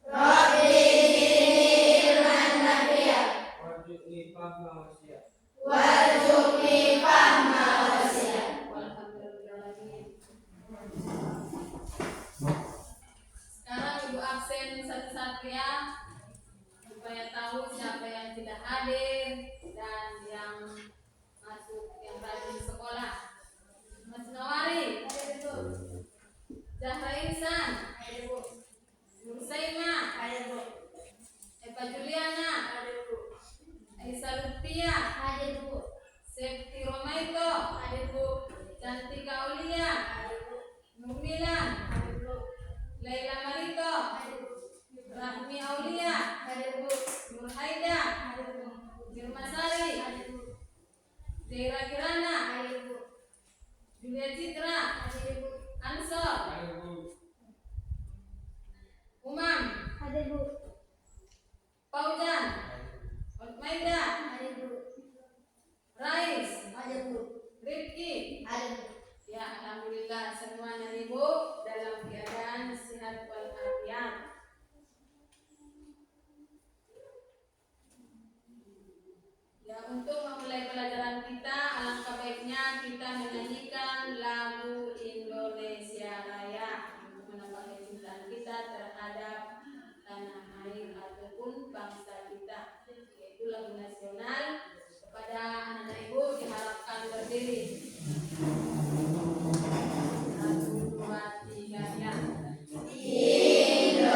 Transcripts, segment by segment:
Rabbi zidni ilman nafi'a warzuqni fahma wasi'a. Sekarang Ibu absen satu-satu ya, supaya tahu siapa yang tidak hadir dan yang masuk yang rajin sekolah. Mas Nawari, Zahra Insan, Nur Saima, Eva Juliana, Aisyah Lutfia, Septi Romaito, Cantika Aulia, Nur Milan, Laila Marito, Rahmi Aulia, Nur Haida, Firma Sari, Zaira Kirana, Julia Citra, Ansor, Umam, Paujan, Maida, Rais, Rifki. Ya, alhamdulillah semuanya Ibu dalam keadaan sehat walafiat. Ya, untuk memulai pelajaran kita, alangkah baiknya kita menyanyikan lagu Indonesia Raya untuk menambah kecintaan kita terhadap tanah air ataupun bangsa kita, yaitu lagu nasional. Kepada anak-anak Ibu diharapkan berdiri. 1, 2, 3 ya. Indonesia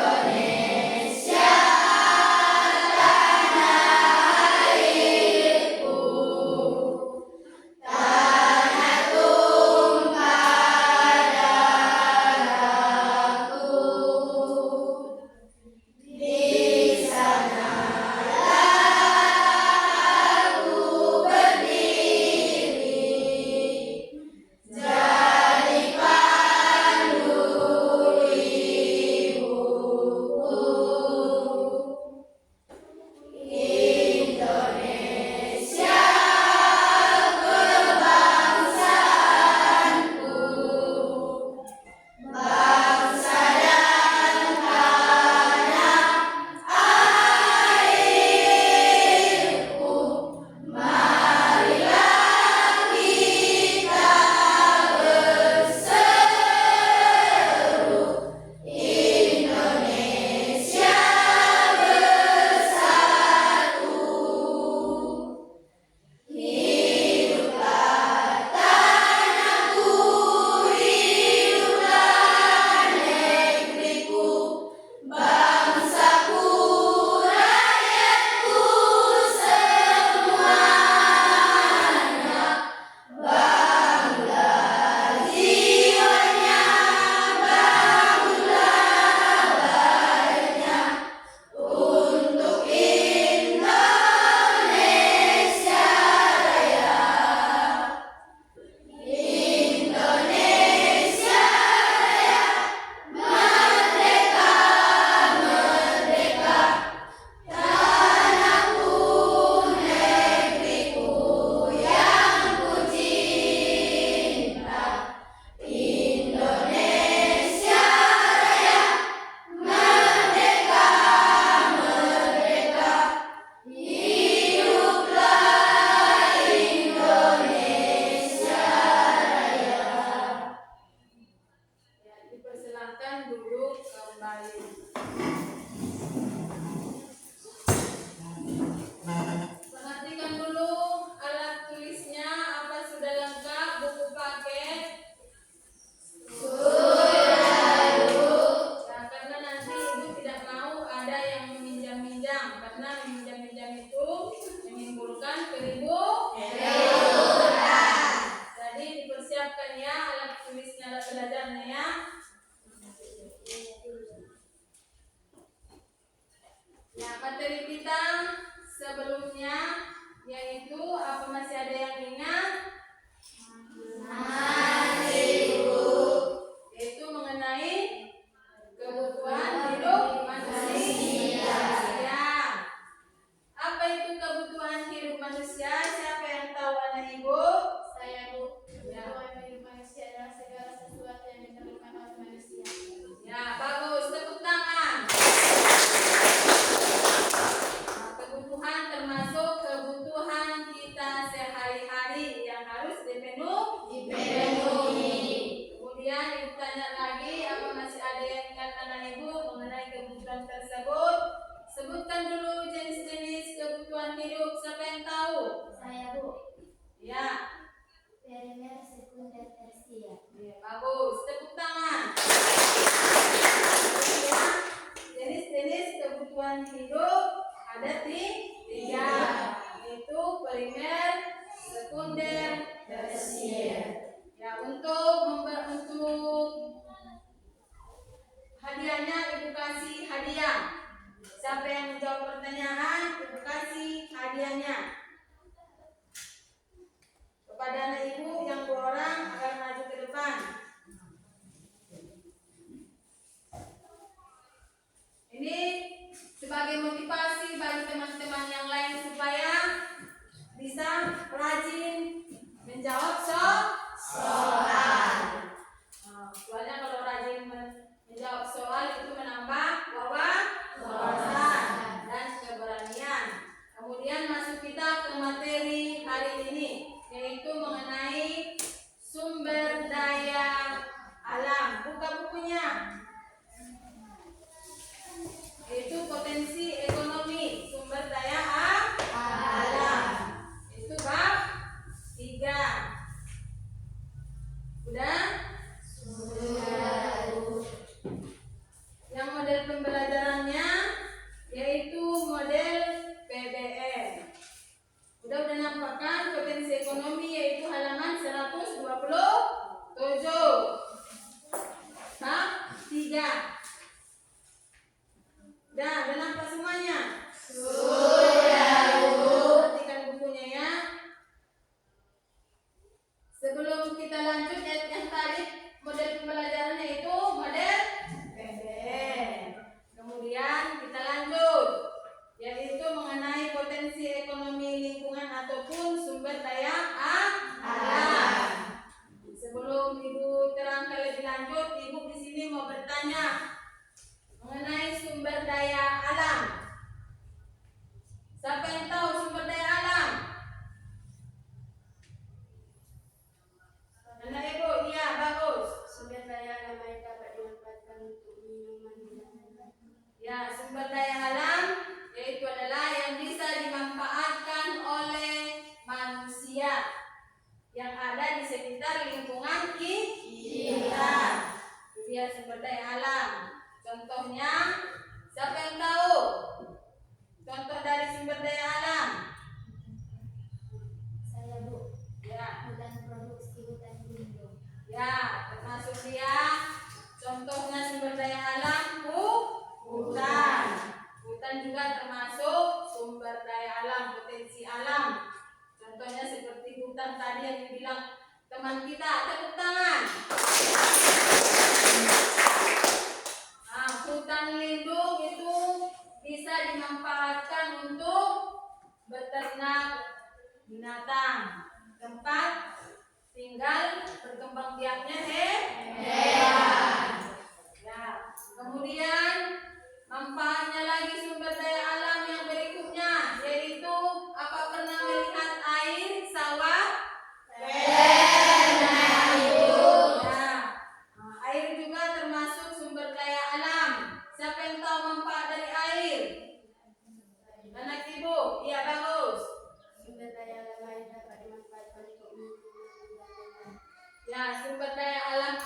Ya, bagus. Tepuk tangan. Manusia. Ya, bagus. Tepuk tangan. Ya, jenis-jenis kebutuhan hidup ada tiga, yaitu primer, sekunder, tersier. Ya, untuk hadiahnya Ibu kasih hadiah. Siapa yang menjawab pertanyaan, Ibu kasih hadiahnya. Kepada anak Ibu yang 2 orang akan maju ke depan. Ini sebagai motivasi bagi teman-teman yang lain supaya bisa rajin menjawab soal. Soalnya kalau rajin menjawab soal itu menambah wawasan dan keberanian. Kemudian masuk kita ke materi hari ini, yaitu mengenai sumber daya alam. Buka bukunya. Yaitu potensi ekonomi sumber daya alam. Itu bab 3. Udah? Yang model pembelajarannya yaitu model PBN. Udah nampakkan potensi ekonomi yaitu halaman 127. Bab 3. Udah nampak semuanya? Sudah, Bu. Perhatikan bukunya ya. Sebelum kita lanjut yang tadi model pembelajarannya itu model PBN. Kemudian kita lanjut yaitu mengenai potensi ekonomi lingkungan ataupun sumber daya alam. Sebelum Ibu terangkan lebih lanjut, Ibu di sini mau bertanya mengenai sumber daya alam. Siapa yang tahu sumber daya alam? Anak Ibu, iya bagus. Sumber daya alam yang dapat dimanfaatkan untuk minuman. Ya, sumber daya alam yaitu adalah yang bisa dimanfaatkan oleh manusia yang ada di sekitar lingkungan kita. Itu dia sumber daya alam. Contohnya, siapa yang tahu? Contoh dari sumber daya alam. Saya, Bu. Ya, Hutan produksi, hutan lindung. ya, termasuk dia. Contohnya sumber daya alam hutan. Hutan juga termasuk sumber daya alam, potensi alam. Contohnya seperti hutan tadi yang dibilang teman kita. Tepuk tangan. Hutan lindung itu bisa dimanfaatkan untuk beternak binatang, tempat tinggal berkembang biaknya hewan. Ya, kemudian manfaatnya lagi sumber daya alam yang berikutnya yaitu apa pernah melihat air sawah? Air juga termasuk sumber daya alam. Siapa yang tahu manfaat dari air? Anak Ibu, iya bagus. Sumber daya alam yang dapat dimanfaatkan untuk minuman. Ya, sumber daya alam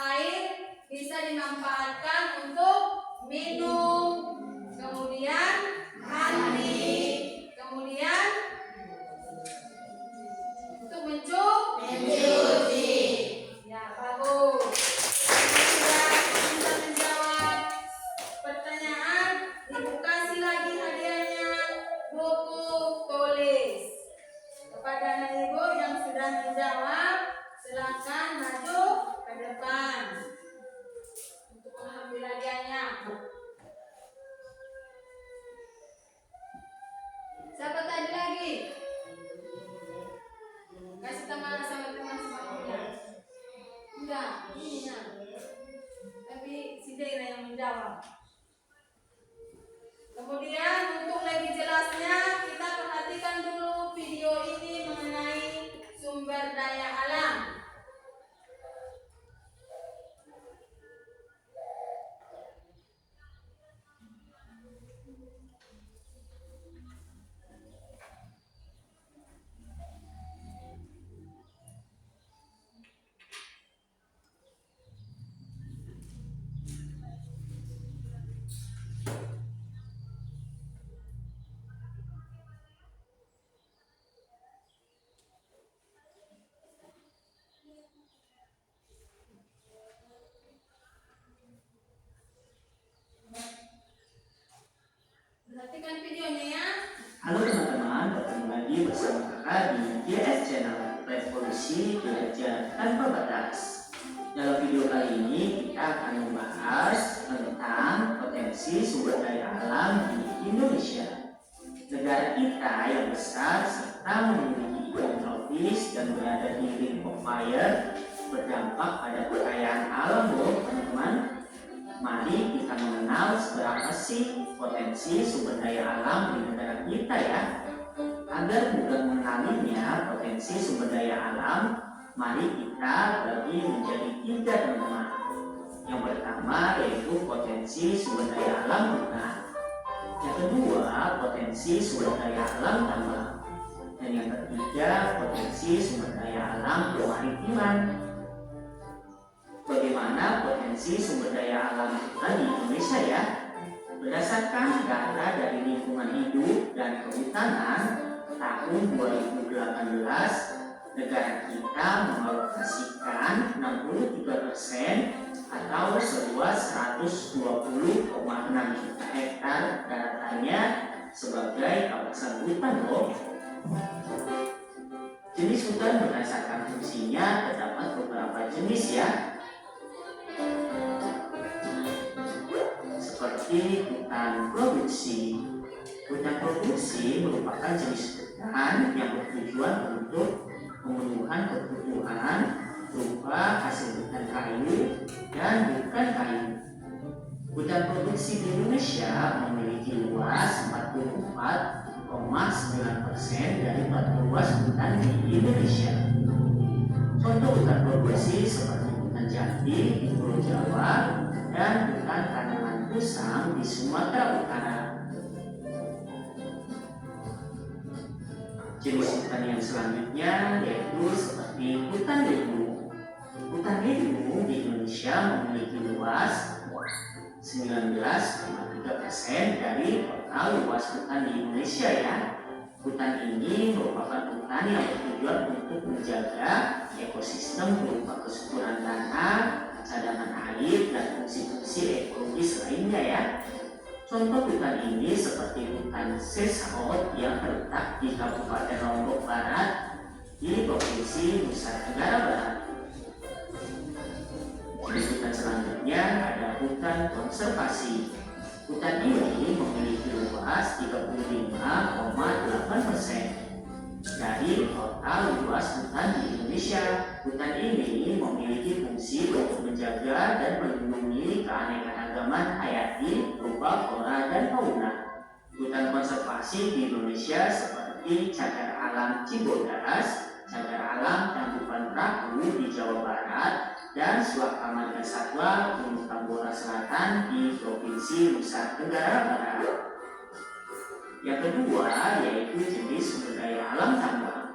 Perhatikan videonya ya. Halo teman-teman, bertemu lagi bersama kakak di GS Channel Revolusi Belajar Tanpa Batas. Dalam video kali ini kita akan membahas tentang potensi sumber daya alam di Indonesia. Negara kita yang besar serta memiliki iklim tropis dan berada di ring of fire berdampak pada kekayaan alam loh teman-teman. Mari kita mengenal seberapa sih potensi sumber daya alam di negara kita ya. Agar mudah mengenalinya potensi sumber daya alam, mari kita bagi menjadi 3 teman-teman. Yang pertama yaitu potensi sumber daya alam hutan. Yang kedua potensi sumber daya alam tambang. Dan yang ketiga potensi sumber daya alam kemaritiman. Bagaimana potensi sumber daya alam hutan di Indonesia ya? Berdasarkan data dari Lingkungan Hidup dan Kehutanan tahun 2018, negara kita mengalokasikan 63% atau seluas 120,6 juta hektar daratannya sebagai kawasan hutan loh. Jenis hutan berdasarkan fungsinya terdapat beberapa jenis ya, seperti hutan produksi. Hutan produksi merupakan jenis hutan yang bertujuan untuk pemenuhan kebutuhan berupa hasil hutan kayu dan bukan kayu. Hutan produksi di Indonesia memiliki luas 44,9% dari total luas hutan di Indonesia. Contoh hutan produksi seperti hutan jati di Pulau Jawa dan hutan tanaman musang di Sumatera Utara. Jenis hutan yang selanjutnya yaitu seperti hutan lindung. Hutan lindung di Indonesia memiliki luas 19,3% dari total luas hutan di Indonesia ya. Hutan ini merupakan hutan yang bertujuan untuk menjaga ekosistem berupa kesuburan tanah, cadangan air, dan fungsi-fungsi ekologis lainnya ya. Contoh hutan ini seperti hutan Sesaut yang terletak di Kabupaten Lombok Barat di Provinsi Nusa Tenggara Barat. Jenis hutan selanjutnya ada hutan konservasi. Hutan ini memiliki luas 35,8% dari total luas hutan di Indonesia. Hutan ini memiliki fungsi untuk menjaga dan melindungi keanekaragaman hayati berupa flora dan fauna. Hutan konservasi di Indonesia seperti Cagar Alam Cibodas, Cagar Alam Tangkuban Perahu di Jawa Barat, dan Suaka Marga Satwa Gunung Tambora Selatan di Provinsi Nusa Tenggara Barat. Yang kedua yaitu jenis sumber daya alam tambang.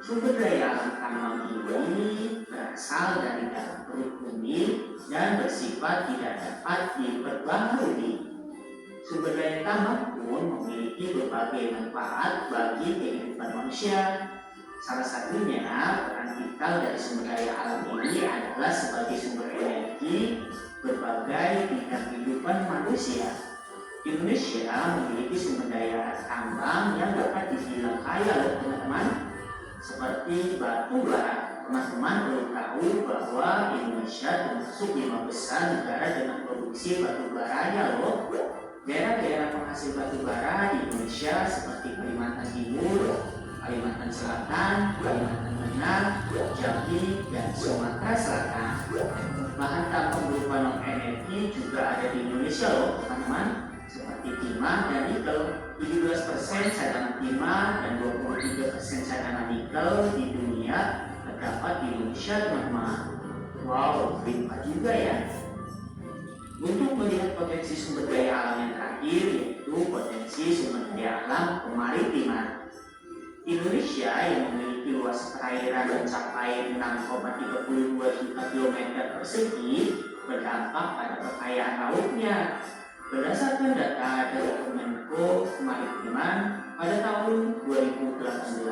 Sumber daya alam tambang ini berasal dari dalam perut bumi dan bersifat tidak dapat diperbaharui. Sumber daya tambang pun memiliki berbagai manfaat bagi kehidupan manusia. Salah satunya peran vital dari sumber daya alam ini adalah sebagai sumber energi berbagai bidang kehidupan manusia. Indonesia memiliki sumber daya tambang yang dapat dibilang kaya loh teman-teman, seperti batu bara. Teman-teman perlu tahu bahwa Indonesia termasuk 5 besar negara dengan produksi batu baranya loh. Daerah-daerah penghasil batu bara di Indonesia seperti Kalimantan Timur, Kalimantan Selatan, Kalimantan Tengah, Jambi, dan Sumatera Selatan. Bahan tambang berupa non-energi juga ada di Indonesia loh teman-teman, seperti timah dan nikel. 17% cadangan timah dan 23% cadangan nikel di dunia terdapat di Indonesia teman-teman. Wow, berlimpah juga ya. Untuk melihat potensi sumber daya alam yang terakhir yaitu potensi sumber daya alam kemaritiman. Indonesia yang memiliki luas perairan mencapai 6,32 juta kilometer persegi berdampak pada kekayaan lautnya. Berdasarkan data dari Kemenko Kemaritiman, pada tahun 2018,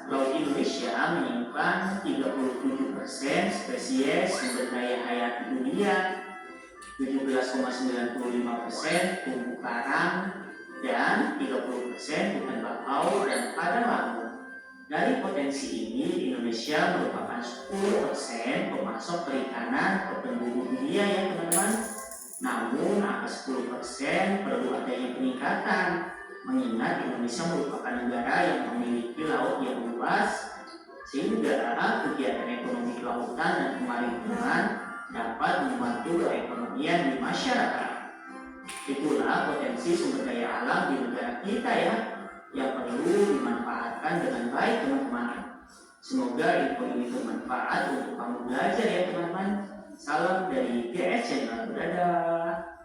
Laut Indonesia menyimpan 37% spesies sumber daya hayati dunia, 17,95% terumbu karang, dan 30% hutan bakau dan padang lamu. Dari potensi ini, Indonesia merupakan 10% pemasok perikanan ke penduduk dunia ya teman-teman. Namun angka 10% perlu adanya peningkatan, mengingat Indonesia merupakan negara yang memiliki laut yang luas, sehingga kegiatan ekonomi kelautan dan kemaritiman dapat membantu perekonomian di masyarakat. Itulah potensi sumber daya alam di negara kita ya, yang perlu dimanfaatkan dengan baik teman-teman. Semoga info ini bermanfaat untuk kamu belajar ya teman-teman. Salam dari GS Channel. Dadah.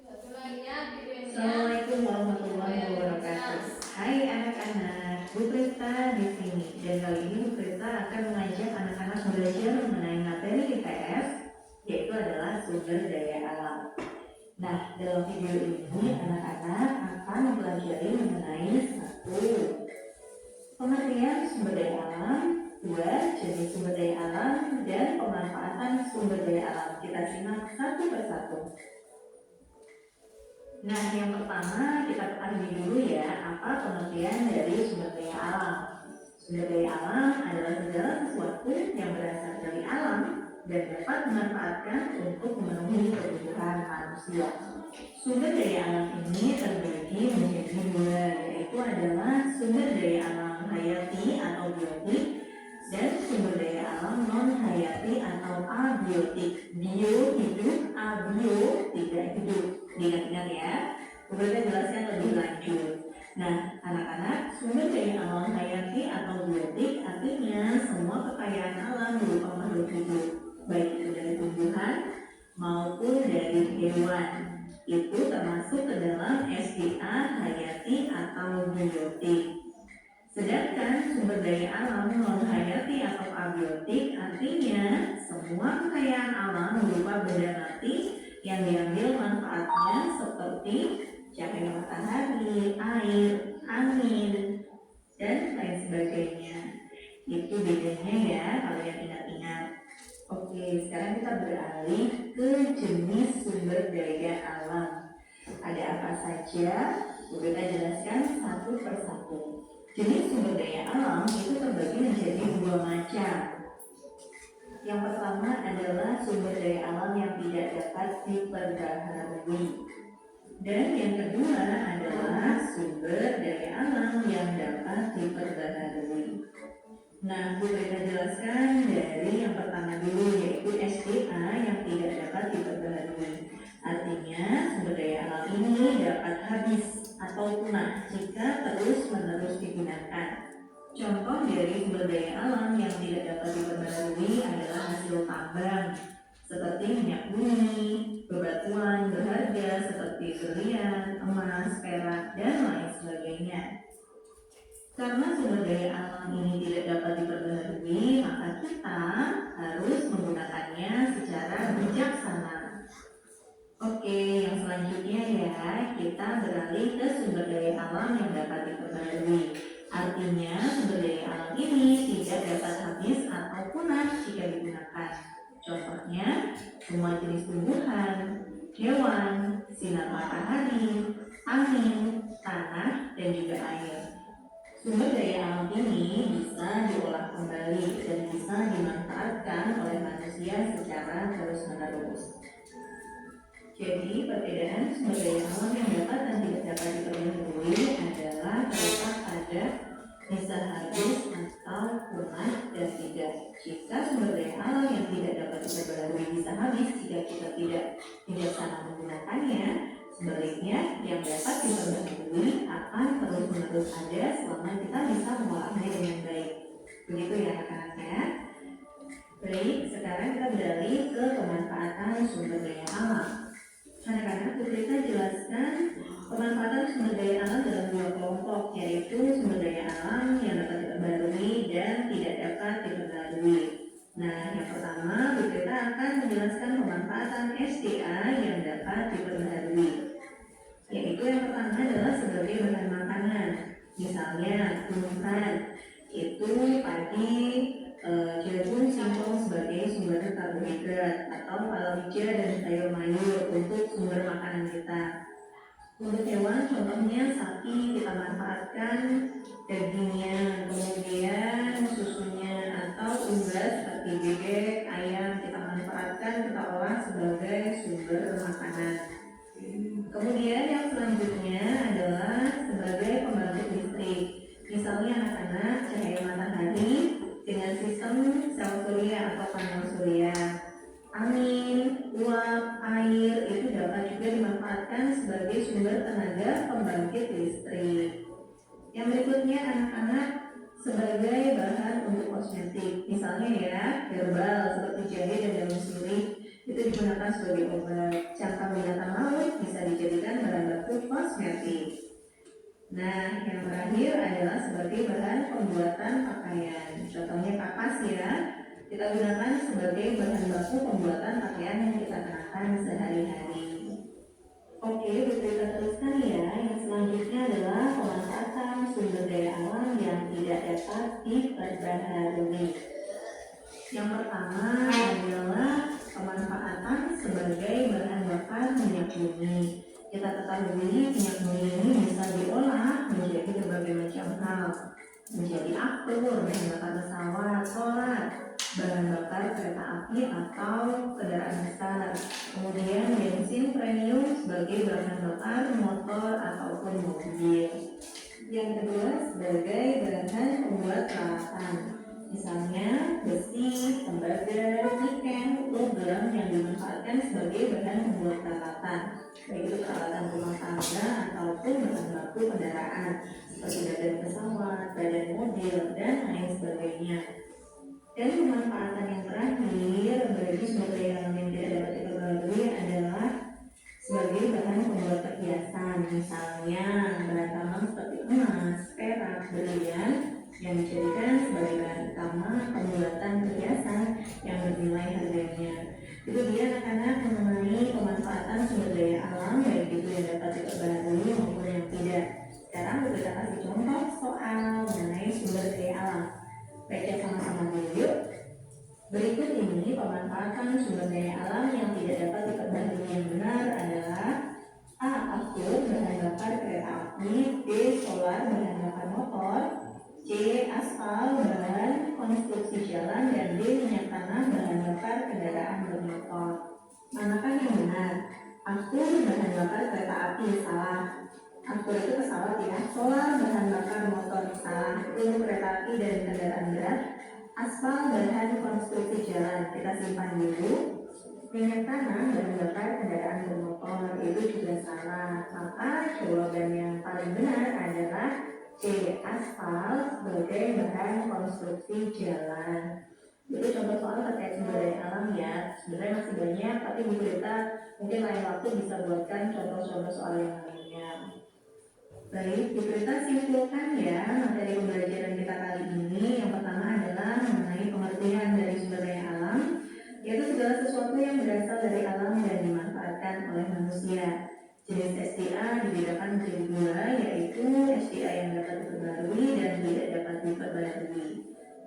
Satu lagi ya videonya. Assalamualaikum warahmatullahi wabarakatuh. Hai anak-anak, Bu Prita di sini. Dan kali ini Bu Prita akan mengajak anak-anak belajar mengenai materi IPS, yaitu adalah sumber daya alam. Nah, dalam video ini anak-anak akan mempelajari mengenai 1. Pengertian sumber daya alam, 2. Jenis sumber daya alam, dan pemanfaatan sumber daya alam. Kita simak satu persatu. Nah, yang pertama kita ketahui dulu ya, apa pengertian dari sumber daya alam. Sumber daya alam adalah segala sesuatu yang berasal dari alam dan dapat dimanfaatkan untuk memenuhi kebutuhan manusia. Sumber daya alam ini terbagi menjadi 2, yaitu adalah sumber daya alam hayati atau biotik dan sumber daya alam non hayati atau abiotik. Bio hidup, abio tidak hidup. Diingat-ingat ya, kemudian jelaskan lebih lanjut. Nah, anak-anak, sumber daya alam hayati atau biotik artinya semua kekayaan alam berupa makhluk hidup, baik itu dari tumbuhan maupun dari hewan. Itu termasuk ke dalam SDA hayati atau biotik. Sedangkan sumber daya alam non hayati atau abiotik artinya semua kekayaan alam berupa benda mati yang diambil manfaatnya seperti cahaya matahari, air, angin, dan lain sebagainya. Itu bedanya ya, kalian ingat-ingat. Oke, sekarang kita beralih ke jenis sumber daya alam. Ada apa saja? Kita jelaskan satu persatu. Jenis sumber daya alam itu terbagi menjadi 2 macam. Yang pertama adalah sumber daya alam yang tidak dapat diperbaharui. Dan yang kedua adalah sumber daya alam yang dapat diperbaharui. Nah, Bu Rita jelaskan dari yang pertama dulu, yaitu SDA yang tidak dapat diperbaharui. Artinya sumber daya alam ini dapat habis atau punah jika terus-menerus digunakan. Contoh dari sumber daya alam yang tidak dapat diperbaharui adalah hasil tambang seperti minyak bumi, bebatuan berharga seperti berlian, emas, perak, dan lain sebagainya. Karena sumber daya alam ini tidak dapat diperbaharui, maka kita harus menggunakannya secara bijaksana. Oke, yang selanjutnya ya, kita beralih ke sumber daya alam yang dapat diperbaharui. Artinya sumber daya alam ini tidak dapat habis atau punah jika digunakan. Contohnya, semua jenis tumbuhan, hewan, sinar matahari, angin, tanah, dan juga air. Sumber daya alam ini bisa diolah kembali dan bisa dimanfaatkan oleh manusia secara terus-menerus. Jadi, perbedaan sumber daya alam yang dapat dan tidak dapat diperbaharui adalah terletak pada bisa habis atau punah dan tidak. Jika sumber daya alam yang tidak dapat diperbaharui bisa habis jika kita tidak bijaksana menggunakannya, sebaliknya yang dapat diperbaharui akan terus-menerus ada selama kita bisa mengolahnya dengan baik. Begitu ya anak-anaknya. Baik, sekarang kita beralih ke pemanfaatan sumber daya alam. Anak-anak, kita jelaskan pemanfaatan sumber daya alam dalam 2 kelompok, yaitu sumber daya alam yang dapat diperbaharui dan tidak dapat diperbaharui. Nah, yang pertama, kita akan menjelaskan pemanfaatan SDA yang dapat diperbaharui. Yaitu yang pertama adalah sebagai Untuk hewan, contohnya sapi kita manfaatkan dagingnya, kemudian susunya, atau unggas seperti bebek, ayam kita manfaatkan, kita olah sebagai sumber makanan. Kemudian yang selanjutnya adalah sebagai pembangkit listrik. Misalnya anak-anak cahaya matahari dengan sistem sel surya atau panel surya. Angin, uap, air itu dapat juga dimanfaatkan sebagai sumber tenaga pembangkit listrik. Yang berikutnya anak-anak sebagai bahan untuk kosmetik. Misalnya ya, herbal seperti jahe dan daun sirih itu digunakan sebagai obat. Cangkang binatang laut bisa dijadikan bahan baku kosmetik. Nah, yang terakhir adalah sebagai bahan pembuatan pakaian. Contohnya kapas ya, kita gunakan sebagai bahan baku pembuatan pakaian yang kita kenakan sehari-hari. Oke, kita teruskan ya. Yang selanjutnya adalah pemanfaatan sumber daya alam yang tidak dapat diperbaharui. Yang pertama adalah pemanfaatan sebagai bahan bakar minyak bumi. Kita ketahui minyak bumi ini bisa diolah menjadi berbagai macam hal, menjadi aftur, bahan bakar pesawat, solar, bahan bakar kereta api atau kendaraan besar. Kemudian bensin premium sebagai bahan bakar motor ataupun mobil. Yang kedua sebagai bahan pembuat peralatan. Misalnya besi, tembaga, niken, logam yang dimanfaatkan sebagai bahan pembuat peralatan, baik itu peralatan rumah tangga ataupun bahan baku kendaraan seperti badan pesawat, badan mobil, dan lain sebagainya. Dan pemanfaatan yang terakhir bagi sumber daya alam yang tidak dapat diperbarui adalah sebagai bahan pembuat perhiasan, misalnya bahan tambang seperti emas, perak, berlian yang dijadikan sebagai bahan utama pembuatan perhiasan yang bernilai harganya. Itu dia anak-anak mengenai pemanfaatan sumber daya alam baik itu yang dapat diperbarui maupun yang tidak. Sekarang kita kasih contoh soal mengenai sumber daya alam. Baca sama-sama dulu yuk. Berikut ini pemanfaatan sumber daya alam yang tidak dapat diperbarui yang benar adalah A. Aftur bahan bakar kereta api, B. Solar bahan bakar motor, C. Aspal bahan konstruksi jalan, dan D. Minyak tanah bahan bakar kendaraan bermotor. Manakah yang benar? Aftur bahan bakar kereta api salah. Aftur itu pesawat ya. Solar bahan bakar motor salah. Untuk kereta api dan kendaraan berat. Aspal bahan konstruksi jalan, kita simpan dulu. Minyak tanah bahan bakar kendaraan bermotor itu juga salah. Maka jawaban yang paling benar adalah C. Aspal sebagai bahan konstruksi jalan. Itu contoh soal terkait sumber daya alam ya. Sebenarnya masih banyak, tapi Bu Greta mungkin lain waktu bisa buatkan contoh-contoh soal yang lainnya. Baik, Bu Greta simpulkan ya materi pembelajaran kita kali ini. Yang pertama adalah mengenai pengertian dari sumber daya alam, yaitu segala sesuatu yang berasal dari alam dan dimanfaatkan oleh manusia. Jenis SDA dibedakan menjadi dua, yaitu SDA yang dapat diperbarui dan tidak dapat diperbarui.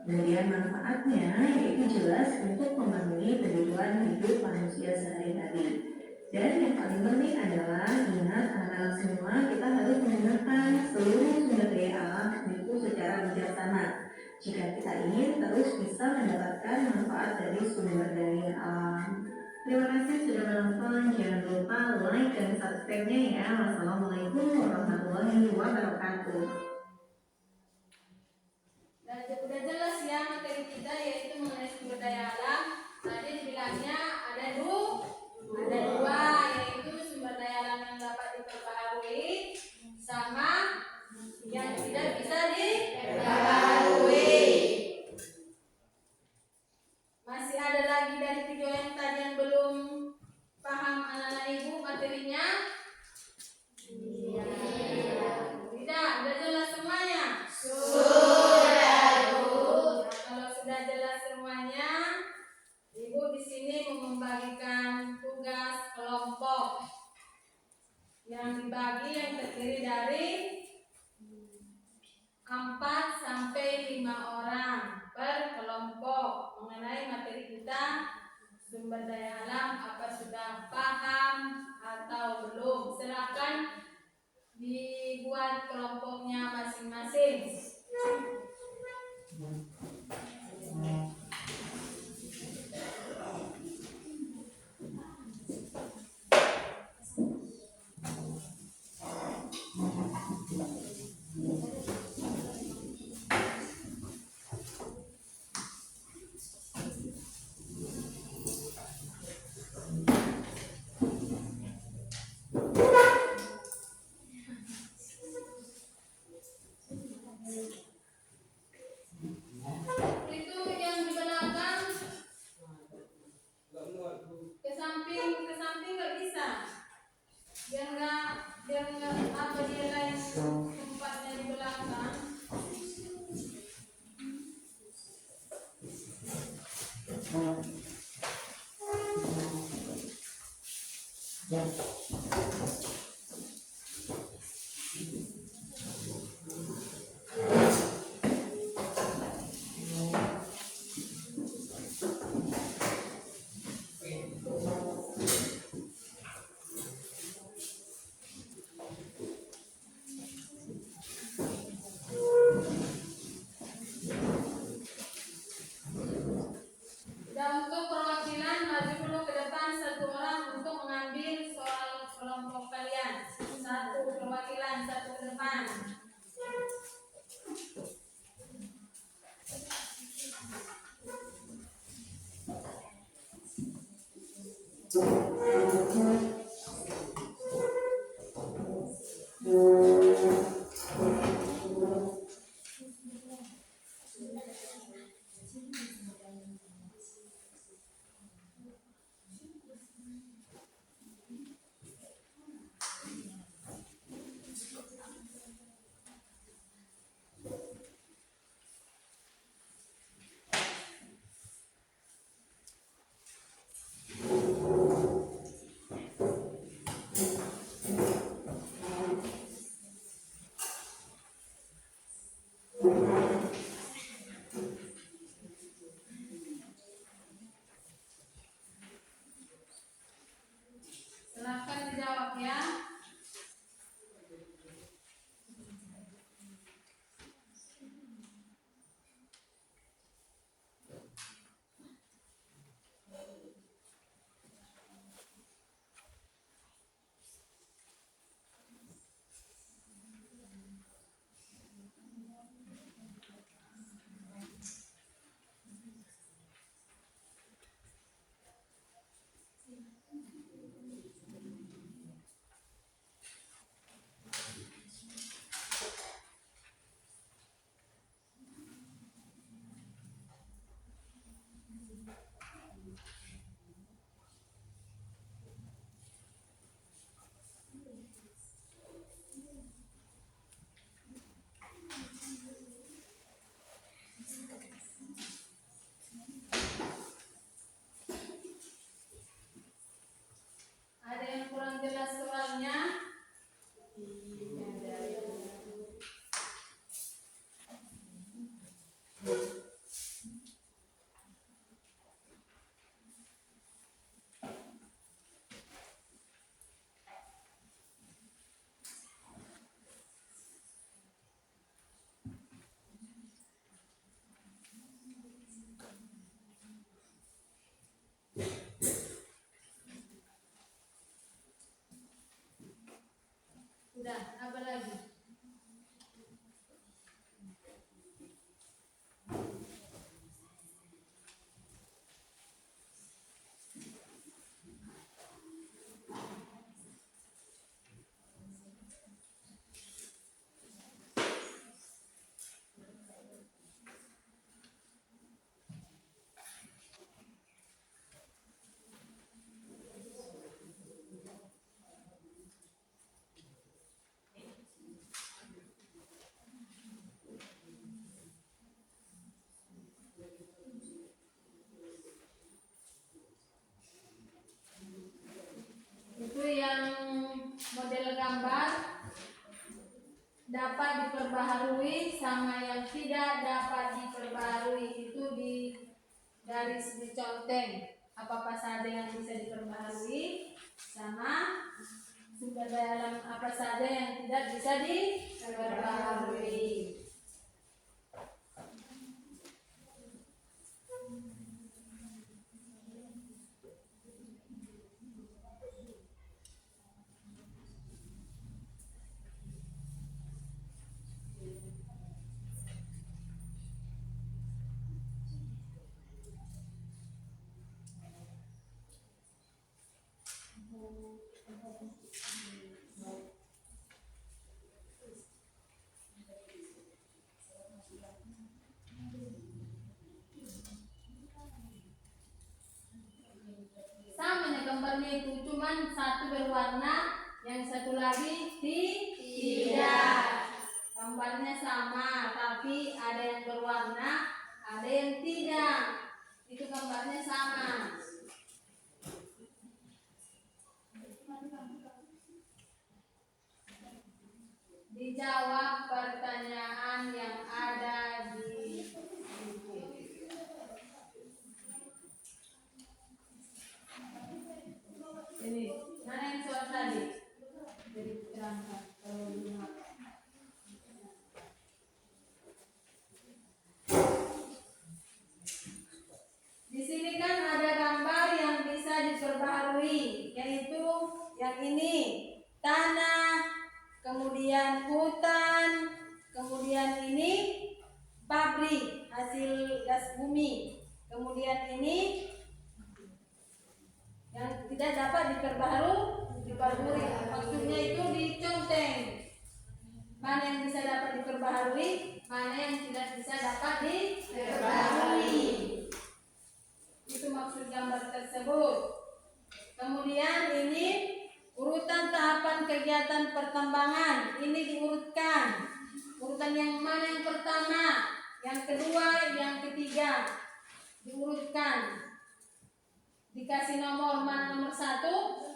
Kemudian manfaatnya yaitu jelas untuk memenuhi kebutuhan hidup manusia sehari-hari. Dan yang paling penting adalah ingat anak-anak semua, kita harus menggunakan seluruh sumber daya alam itu secara bijaksana jika kita ingin terus bisa mendapatkan manfaat dari sumber daya alam. Terima kasih sudah menonton, jangan lupa like dan subscribe-nya ya. Wassalamualaikum warahmatullahi wabarakatuh. Dan sudah jelas ya materi kita yaitu mengenai sumber daya alam. Tadi dibilangnya ada dua, yaitu sumber daya alam yang dapat diperbaharui sama yang tidak bisa diperbaharui. Masih ada lagi dari video yang tadi yang belum paham anak-anak ibu materinya? Tidak, sudah jelas semuanya? Sudah, Bu. Nah, kalau sudah jelas semuanya, Ibu di sini membagikan tugas kelompok yang dibagi yang terdiri dari 4 sampai buat kelompoknya masing-masing. Itu yang di belakang ke samping nggak bisa. Biar nggak apa dia lain tempatnya di belakang. Dan untuk perwakilan maju dulu ke depan satu orang untuk mengambil soal kelompok kalian. Satu perwakilan, satu ke depan. Silahkan dijawab ya. Ada yang kurang jelas soalnya? Udah, apa lagi? Itu yang model gambar dapat diperbaharui sama yang tidak dapat diperbaharui itu di garis diconteng apa saja yang bisa diperbaharui sama sumber daya alam apa saja yang tidak bisa diperbaharui. Sama ya gambarnya itu, cuman satu berwarna, yang satu lagi tidak. Gambarnya sama, tapi ada yang berwarna, ada yang tidak. Itu gambarnya sama. Dijawab pertanyaan yang ada di buku. Ini, mana yang soal tadi? Jadi terangkan kalau lihat. Di sini kan ada gambar yang bisa diperbaharui, yaitu yang ini, tanah, kemudian hutan, kemudian ini pabrik hasil gas bumi, kemudian ini yang tidak dapat diperbaharui, maksudnya itu diconteng. Mana yang bisa dapat diperbaharui, mana yang tidak bisa dapat diperbaharui. Itu maksud gambar tersebut. Kemudian ini urutan tahapan kegiatan pertambangan, ini diurutkan. Urutan yang mana yang pertama, yang kedua, yang ketiga, diurutkan. Dikasih nomor, mana nomor 1,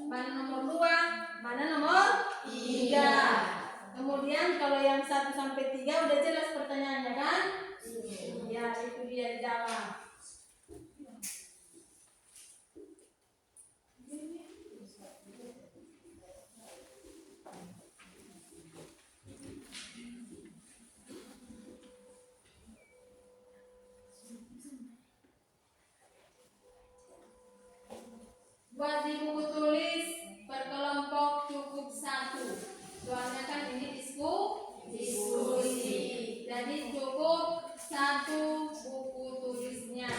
mana nomor 2, mana nomor 3. Kemudian kalau yang 1 sampai 3 udah jelas pertanyaannya kan? Ya, itu dia jawab. Buat di buku tulis berkelompok cukup 1. Soalnya kan ini diskusi. Jadi cukup 1 buku tulisnya.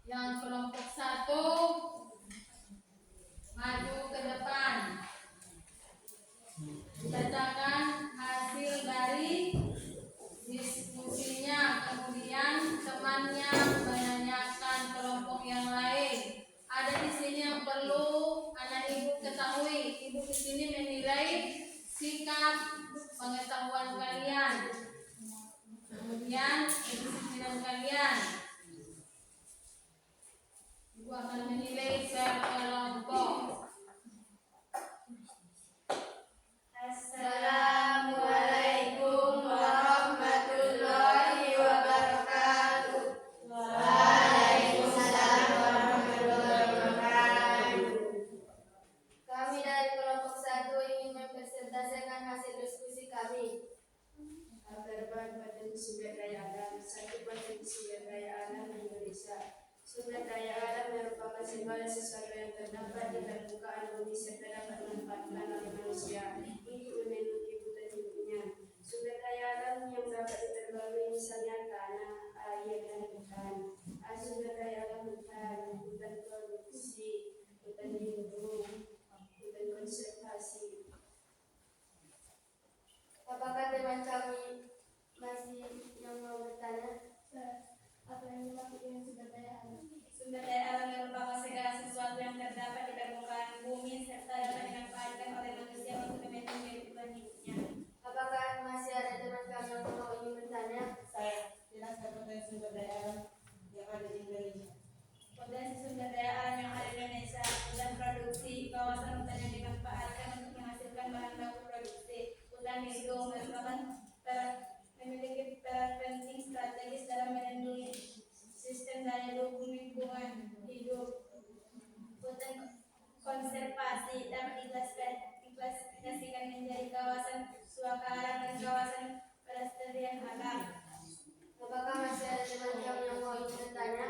Yang kelompok 1 maju ke depan. Bacakan hasil dari diskusinya. Kemudian temannya menanyakan kelompok yang lain. Ada di sini yang perlu anak ibu ketahui. Ibu di sini menilai sikap pengetahuan kalian. Kemudian kedisiplinan kalian. Ibu akan menilai per kelompok. Assalamualaikum warahmatullahi wabarakatuh. Waalaikumsalam warahmatullahi wabarakatuh. Kami dari kelompok 1 ingin mempresentasikan hasil diskusi kami. Terban pada sumber daya alam. 1. Pada sumber daya alam Indonesia. Sumber daya alam merupakan segala sesuatu yang terdapat di permukaan bumi serta dapat dimanfaatkan oleh manusia. Ini memiliki kebutuhan hidupnya. Sumber daya alam yang dapat diperbarui misalnya tanah, air, dan hutan. Sumber daya alam hutan produksi, hutan lindung, hutan konservasi. Apakah teman kami masih yang mau bertanya? Apa yang dimaksud dengan sumber daya alam? Sumber daya alam merupakan segala sesuatu yang terdapat di permukaan bumi serta dapat dimanfaatkan oleh manusia untuk memenuhi kebutuhan hidupnya. Apakah masih ada teman kami yang mau ingin bertanya? Saya jelaskan potensi sumber daya alam yang ada di Indonesia. Potensi sumber daya alam yang ada di Indonesia dan produksi kawasan hutan yang dimanfaatkan untuk menghasilkan bahan baku produksi. Hutan lindung merupakan memiliki peran penting strategis dalam melindungi sistem daya dukung lingkungan hidup. Hutan konservasi dapat diklasifikasikan menjadi kawasan suakaran dan kawasan pelestarian alam. Apakah masih ada teman kami yang mau ingin bertanya?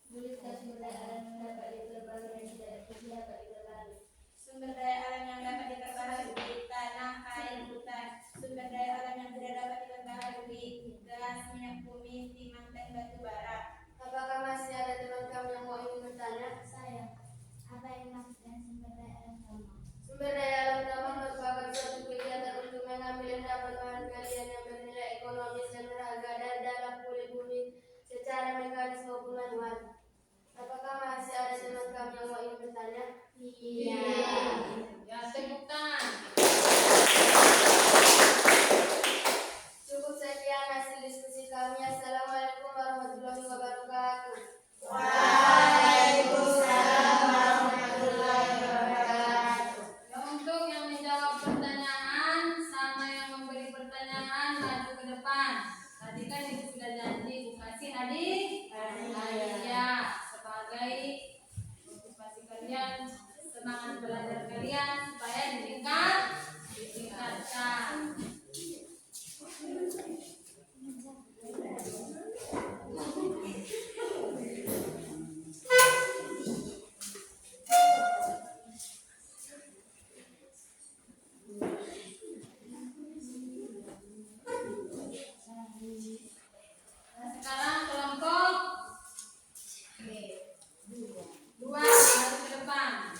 Bolehkah sumber daya alam yang dapat diperbarui dan tidak dapat diperbarui? Sumber daya alam yang dapat diperbarui tanah, air, hutan. Sumber daya alam yang tidak dapat diperbarui gas, minyak bumi, timah, dan batu bara. Apakah masih ada teman kami yang mau ingin bertanya? Apa yang dimaksudkan sumber daya alam tambang? Sumber daya alam tambang merupakan suatu kegiatan untuk mengambil dan dapat bahan kalian yang bernilai ekonomis dan berharga dari dalam kulit bumi secara mekanis maupun manual. Apakah masih ada teman kami yang mau ingin bertanya? Iya. Ya, tepuk tangan. Cukup sekian hasil diskusi kami. Assalamualaikum warahmatullahi wabarakatuh. Waalaikumsalam warahmatullahi wabarakatuh. Ya, untuk yang menjawab pertanyaan sama yang memberi pertanyaan maju ke depan. Tadi kan ibu sudah janji ibu kasih hadiah sebagai motivasi kalian, semangat belajar kalian supaya ditingkatkan. Nah, sekarang kelompok 2 maju ke depan.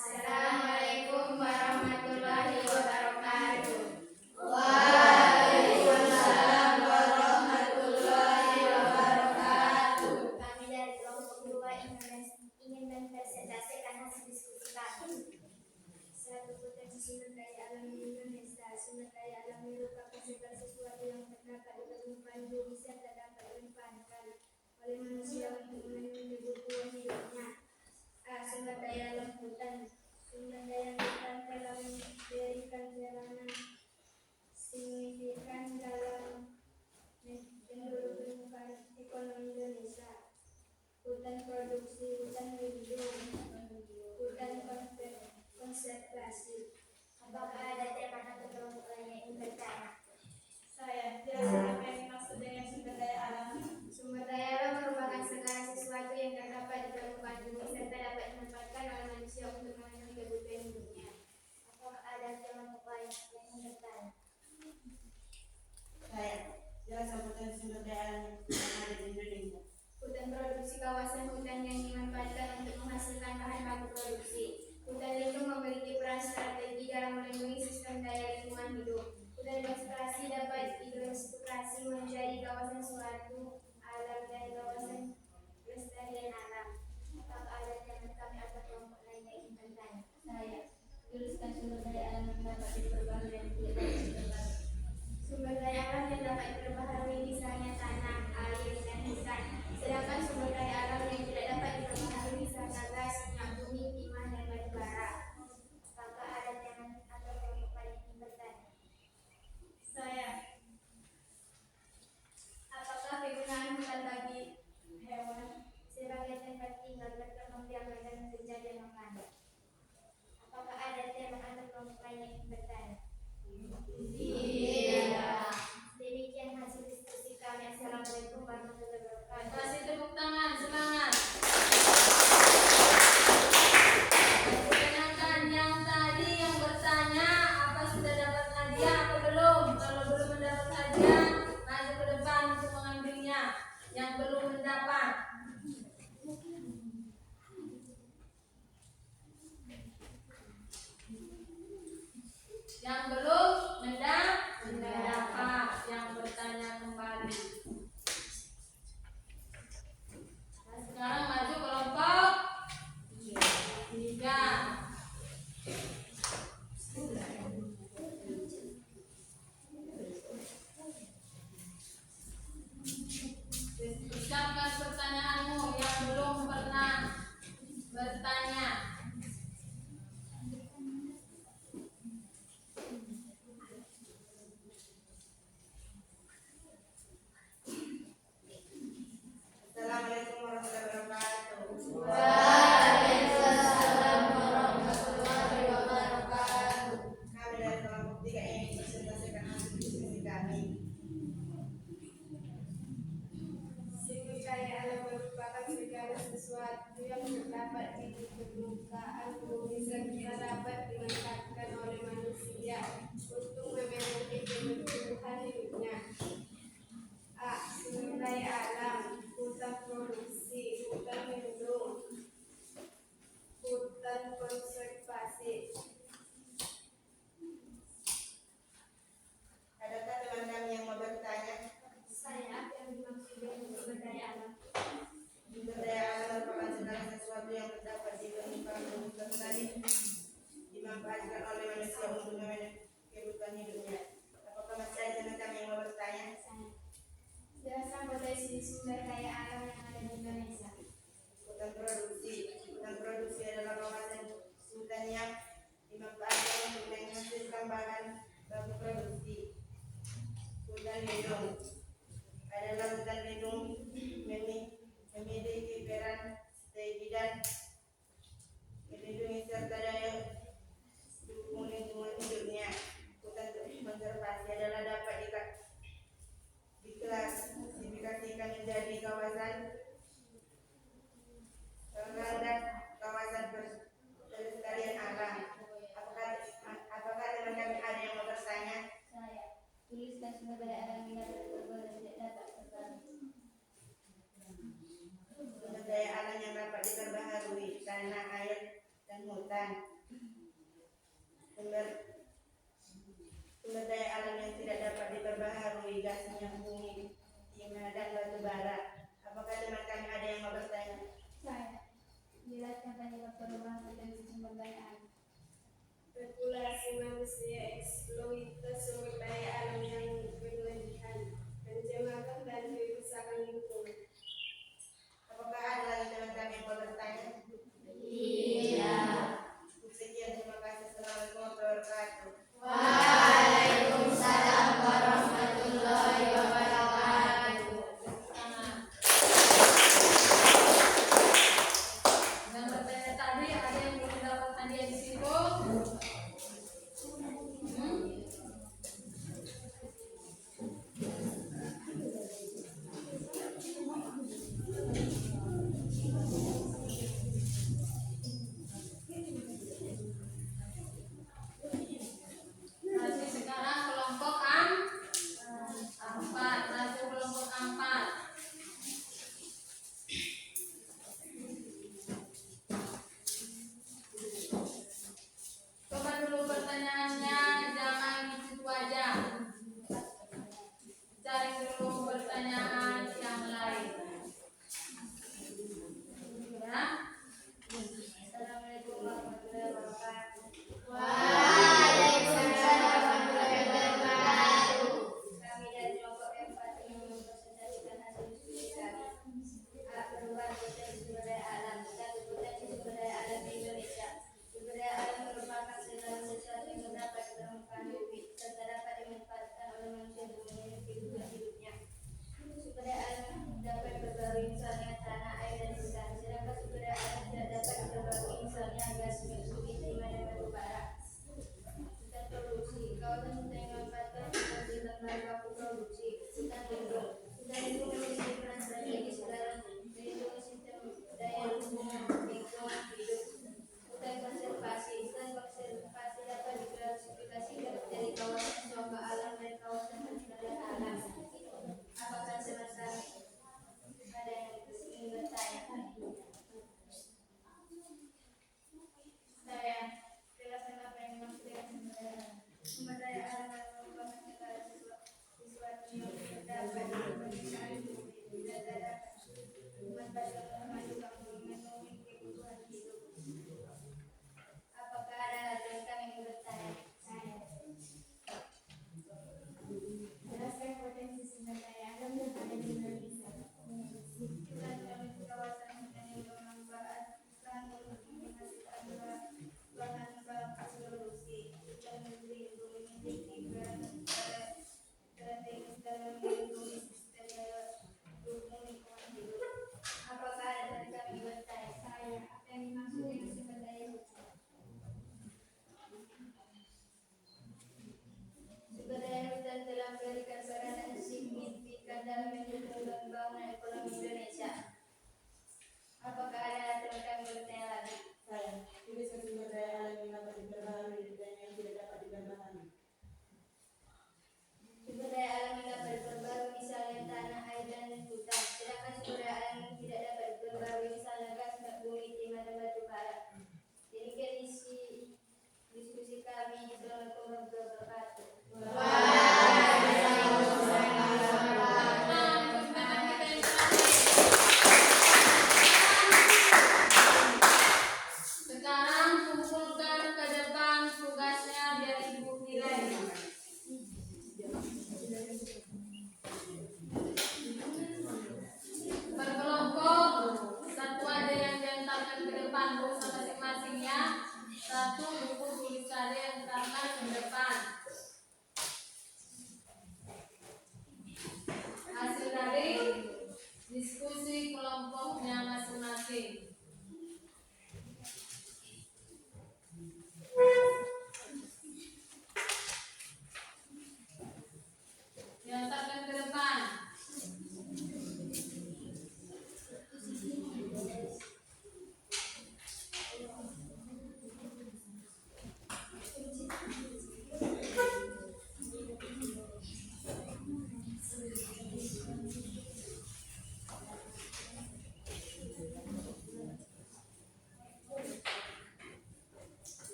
Assalamualaikum warahmatullahi wabarakatuh. Waalaikumsalam warahmatullahi wabarakatuh. Kami dari kelompok 2 ingin mempresentasikan hasil diskusi kami. 1. Potensi sumber daya alam di Indonesia. Sumber daya alam merupakan segala sesuatu yang terdapat di permukaan bumi serta dapat dimanfaatkan oleh manusia untuk memenuhi kebutuhan hidupnya. Sumber daya alam hutan. Sumber daya hutan telah memberikan peranan signifikan dalam penduduk permukaan ekonomi Indonesia. Hutan produksi, hutan lindung, hutan konservasi. dalam melindungi sistem daya lingkungan hidup. Hutan konservasi dapat diklasifikasi menjadi kawasan suatu alam dan kawasan pelestarian alam. Apakah ada teman kami atau kelompok lain yang ingin bertanya? Saya. Tuliskan sumber daya alam yang dapat diperbarui dan tidak dapat diperbarui. Sumber daya alam yang dapat diperbaharui misalnya tanah, air, dan hutan. Sedangkan sumber daya alam yang tidak dapat diperbaharui misalnya gas, minyak bumi, timah, dan batu bara. Apakah ada teman atau kelompok lain yang ingin bertanya? Saya. Apakah penggunaan hutan bagi hewan sebagai tempat tinggal, berkembang biak dan menjadi makanan? Apakah ada teman atau kelompok lain yang ingin bertanya? Tidak. Demikian hasil diskusi kami. Assalamualaikum warahmatullahi wabarakatuh. Kasih tepuk tangan, semangat. Perkenalkan yang tadi yang bertanya, apa sudah dapat hadiah atau belum? Kalau belum mendapat hadiah, maju ke depan untuk mengambilnya. Yang belum mendapat, yang belum mendapat, yang bertanya kembali. Nah, sekarang maju kelompok 3. Ucapkan pertanyaanmu yang belum pernah bertanya. Assalamualaikum warahmatullahi wabarakatuh. Waalaikumsalam warahmatullahi wabarakatuh. Kami dari kelompok 3 ingin presentasikan hasil diskusi kami. Sumber daya alam merupakan segala sesuatu yang terdapat di permukaan bumi serta dapat dimanfaatkan oleh manusia untuk memenuhi kebutuhan hidupnya. A. Sumber daya alam: hutan produksi, hutan lindung, hutan konservasi. Adakah teman kami yang mau bertanya? Saya yang dimaksud dengan sumber daya alam. Sumber daya alam merupakan segala sesuatu yang terdapat di permukaan bumi serta dimanfaatkan oleh manusia untuk memenuhi kebutuhan hidupnya. Apakah masih ada teman kami yang mau bertanya? Jelaskan potensi sumber daya alam yang ada di Indonesia. Hutan produksi. Hutan produksi adalah kawasan hutan yang dimanfaatkan untuk menghasilkan bahan baku produksi. Hutan lindung adalah hutan lindung memiliki peran strategi dan melindungi serta daya dukung lingkungan hidupnya. Hutan konservasi adalah dapat diklasifikasikan menjadi kawasan dan kawasan pelestarian alam. Apakah teman kami ada yang mau bertanya? Saya. Tuliskan sumber daya alam yang dapat diperbarui dan tidak dapat diperbarui. Sumber daya alam yang dapat diperbaharui: tanah, air, dan hutan. Sumber daya alam yang tidak dapat diperbaharui: gas, minyak bumi, timah, dan batu bara. Apakah teman kami ada yang mau bertanya? Saya. Jelaskan penyebab perubahan potensi sumber daya alam. Spekulasi manusia, eksploitasi sumber daya alam yang berlebihan, pencemaran dan kerusakan lingkungan. Apakah ada lagi teman kami yang mau bertanya? Iya. Sekian, terima kasih. Assalamualaikum warahmatullahi wabarakatuh. Waalaikumsalam warahmatullahi wabarakatuh. Yang bertanya tadi, ada yang belum dapat hadiah di situ?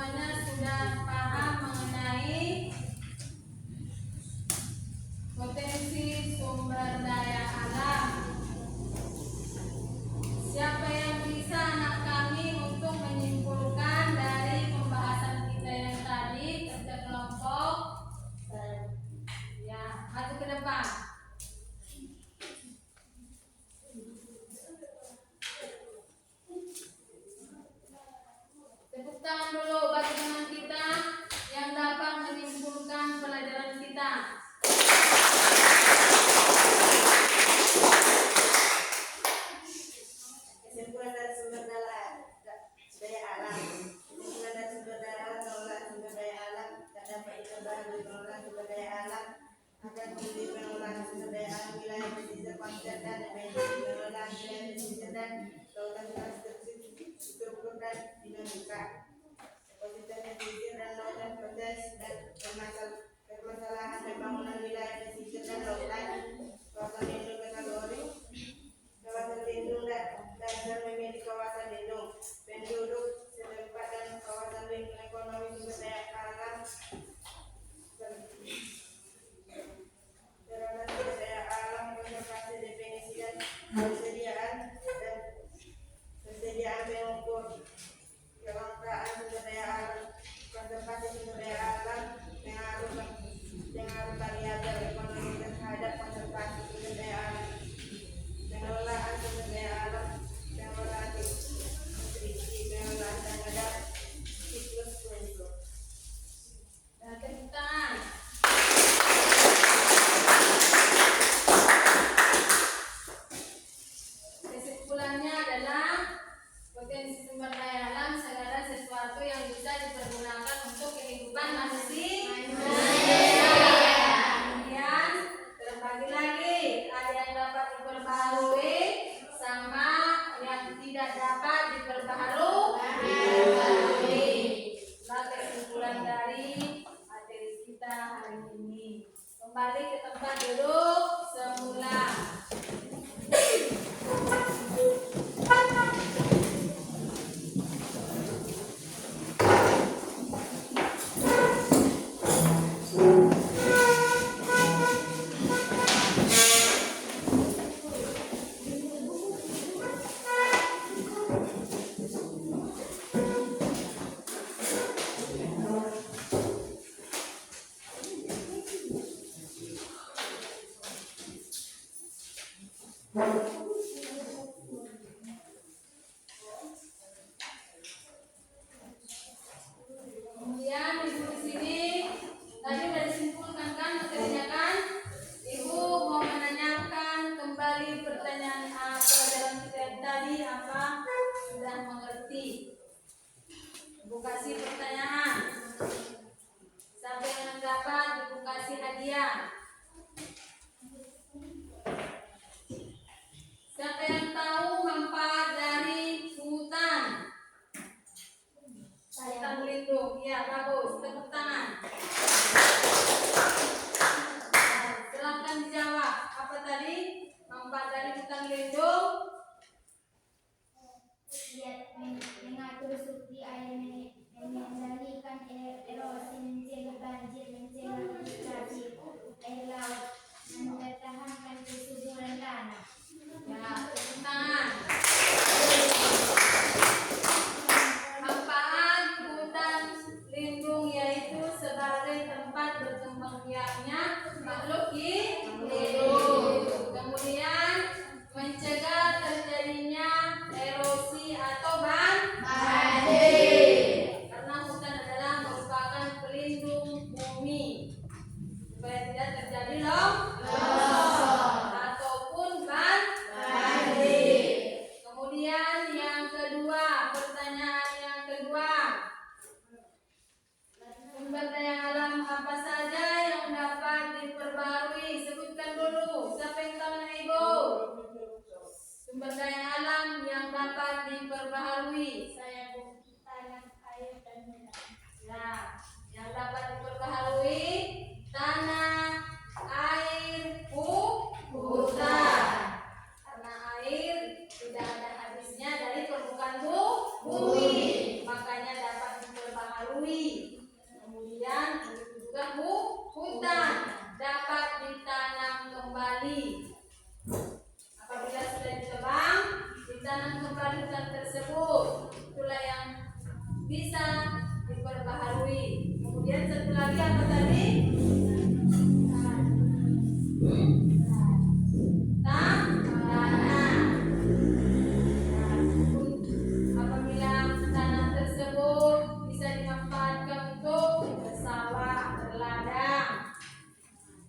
semuanya sudah paham mengenai potensi sumber daya alam. Siapa yang bisa anak kami untuk menyimpulkan dari pembahasan kita yang tadi kerja kelompok? Ya, maju ke depan. Tepuk tangan dulu bagi teman kita yang dapat menyimpulkan pelajaran kita. Kesimpulan dari sumber daya alam. Kesimpulan dari sumber daya alam, pengelolaan sumber daya alam tak dapat diperbaharui. Pengelolaan sumber daya alam akan menjadi pengelolaan sumber daya alam wilayah pesisir pantai dan pengelolaan wilayah pesisir dan lautan struktur dan dinamika ekosistem pesisir dan lautan proses dan permasalahan pembangunan wilayah pesisir dan lautan. Kawasan lindung kategori kawasan lindung dan dasar memiliki kawasan lindung penduduk setempat dan kawasan lindung ekonomi sumber daya alam sarana sumber daya alam konservasi definisi dan persediaan pengukur kelangkaan sumber daya alam konservasi sumber daya alam pengaruh variabel ekonomi terhadap konservasi sumber daya alam pengelolaan sumber daya alam pengelolaan nutrisi pengelolaan terhadap siklus penduduk. Dan tepuk tangan. Kesimpulannya adalah potensi sumber daya alam segala sesuatu yang bisa dipergunakan untuk kehidupan manusia. Kemudian terbagi lagi, ada yang dapat diperbaharui sama yang tidak dapat diperbaharui. Nah, kesimpulan dari materi kita hari ini. Kembali ke tempat duduk semula. Kemudian ibu di sini tadi sudah disimpulkan kan materinya kan? Ibu mau menanyakan kembali pertanyaan pelajaran kita yang tadi apa sudah mengerti? Ibu kasih pertanyaan. Siapa yang dapat ibu kasih hadiah? Siapa yang tahu manfaat dari hutan? Hutan lindung, ya bagus. Tepuk tangan. Silahkan dijawab. Apa tadi manfaat dari hutan lindung? Mengatur suplai air, mengendalikan erosi, mencegah banjir, mencegah infiltrasi air laut, mempertahankan kesuburan tanah. Ya, tepuk tangan. Manfaat hutan lindung yaitu sebagai diperbaharui. Kemudian juga hutan dapat ditanam kembali. Apabila sudah ditebang, ditanam kembali hutan tersebut. Itulah yang bisa diperbaharui. Kemudian satu lagi apa tadi? Tanah. Apabila tanah tersebut bisa dimanfaatkan untuk bersawah, berladang,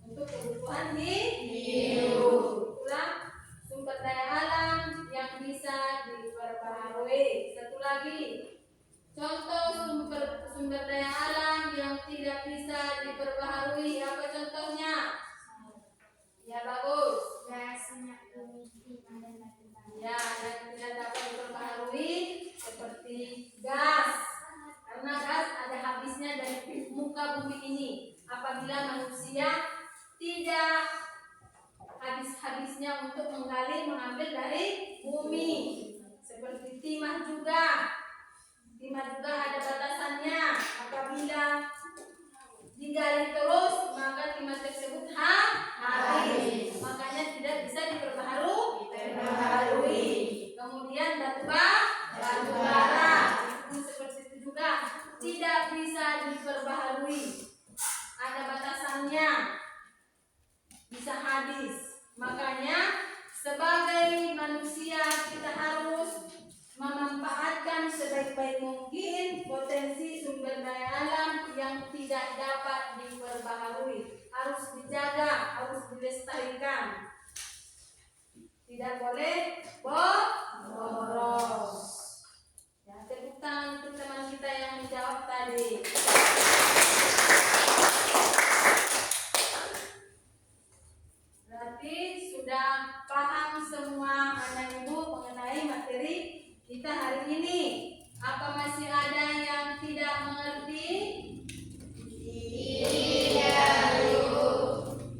untuk kebutuhan hidup. Itulah sumber daya alam yang bisa diperbaharui. Satu lagi, contoh sumber daya alam yang tidak bisa diperbaharui, apa contohnya? Ya, bagus. Gas, minyak bumi, timah, dan batu bara. Ya, yang tidak dapat diperbaharui seperti gas. Karena gas ada habisnya dari muka bumi ini. Apabila manusia tidak habis-habisnya untuk mengambil dari bumi. Seperti timah juga. Timah juga ada batasannya. Apabila digali terus, maka timah tersebut habis. Makanya tidak bisa diperbaharui. Kemudian batu bara itu seperti itu juga tidak bisa diperbaharui. Ada batasannya, bisa habis. Makanya sebagai manusia kita harus memanfaatkan sebaik-baik mungkin potensi sumber daya alam yang tidak dapat diperbaharui. Harus dijaga, harus dilestarikan. Tidak boleh boros. Ya, tepuk tangan untuk teman kita yang menjawab tadi. Berarti sudah paham semua anak ibu mengenai materi kita hari ini. Apa masih ada yang tidak mengerti? Tidak, Bu.